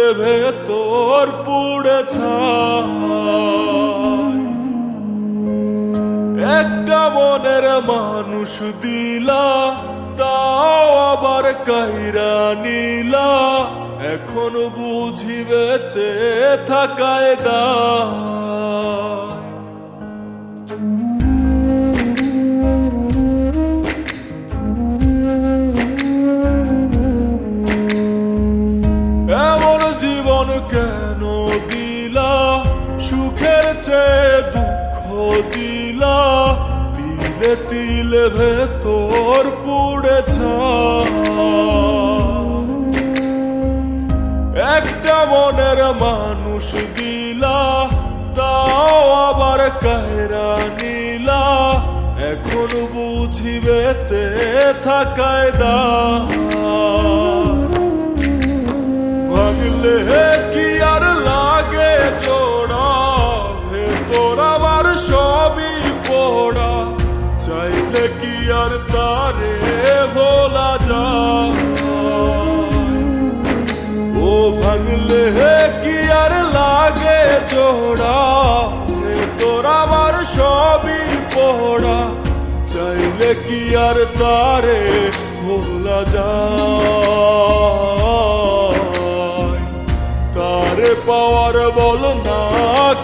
দিলে ভেতর পুড়ে ছাই। একটা মনের মানুষ দিলা, তাও আবার কাইরা নিলা, এখন বুঝি বেঁচে থাকায় দায়। এমন জীবন কেন দিলা, সুখের চেয়ে দুঃখ দিলা, তিলে তিলে ভেতর পুড়ে ছাই। একটা মনের মানুষ দিলা, তাও আবার কায়রা নিলা, এখন বুঝি বেঁচে থাকায় দায়। ভাগলে কি আর লাগে জোড়া, ভেতর আমার সবই পোড়া, চাইলে কি আর তারে ভোলা যায়। ও ভাঙলে কি আর লাগে জোড়া, ভেতর আমার সবই পোড়া, চাইলে কি আর তারে ভোলা যায়। তারে পাওয়ার বল না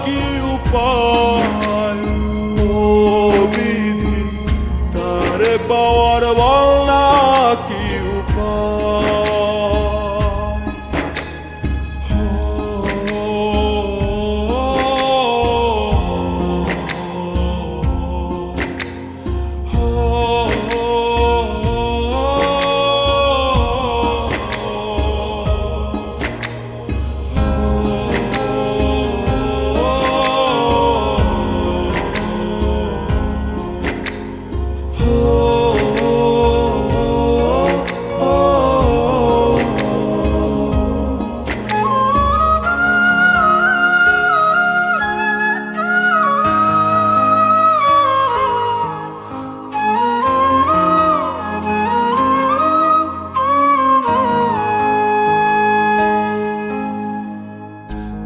কি উপায়, ও বিধি তারে পাওয়ার বল না কি উপায়।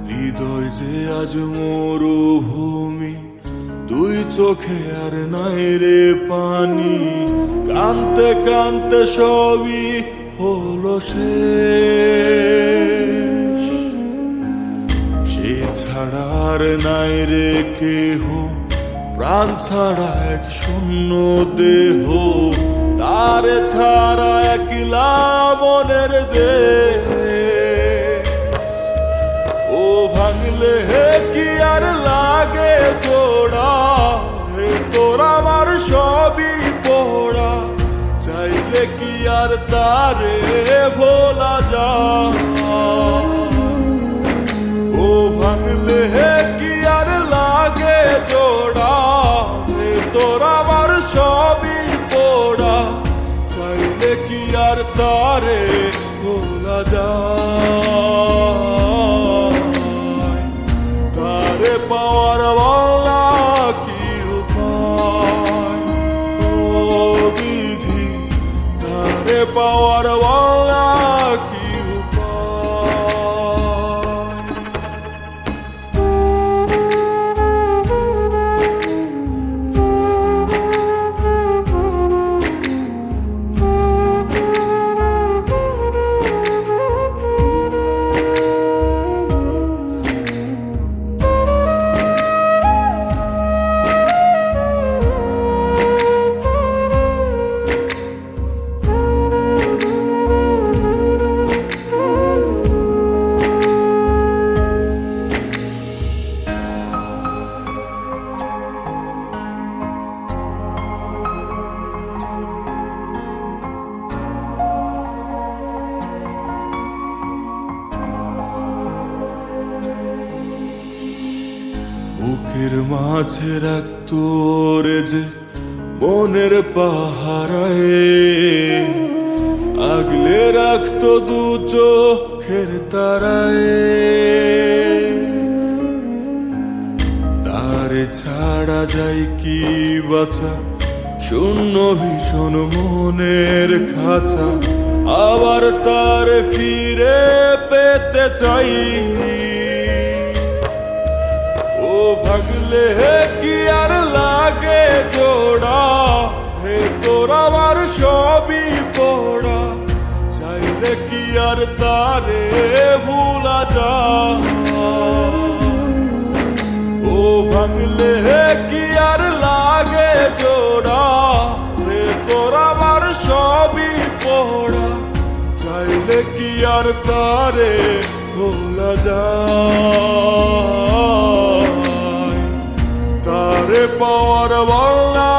হৃদয় যে আজ মরুভূমি, দুই চোখে আর নাই রে পানি, কানতে কানতে সবই হলো শেষ। সে ছাড়া আর নাই রে কেহ, প্রাণ ছাড়া এক শূন্য দেহ, তারে ছাড়া একলা মনের দেহ। ও ভাঙলে কি আর লাগে জোড়া, ভেতর আমার সবই পোড়া, চাইলে কি আর তারে ভোলা যায়। ও ভাঙলে কি আর লাগে জোড়া, ভেতর আমার সবই পোড়া, চাইলে কি আর তারে ভোলা যায়। তারে পাওয়ার বলা কি উপায়, ও বিধি তারে পাওয়ার বলা কি উপায়। বুকের মাঝে রাখতো রে যে মনের পাহারায়, আগলে রাখতো দু চোখের তারায়। তারে ছাড়া যায় কি বাঁচা, শূন্য ভীষণ মনের খাঁচা, আবার তারে ফিরে পেতে চাই। ও ভাগলে কি আর লাগে জোড়া, ভেতর আমার সবই পড়া, চাইলে কি আর তারে ভুলা যায়। ও ভাঙলে কি আর লাগে জোড়া, ভেতর আমার সবই পড়া, চাইলে কি আর তারে ভোলা যায়। তারে পাওয়ার বলনা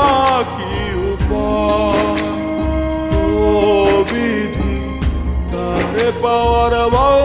কি উপায়, ও বিধি তারে পাওয়ার বল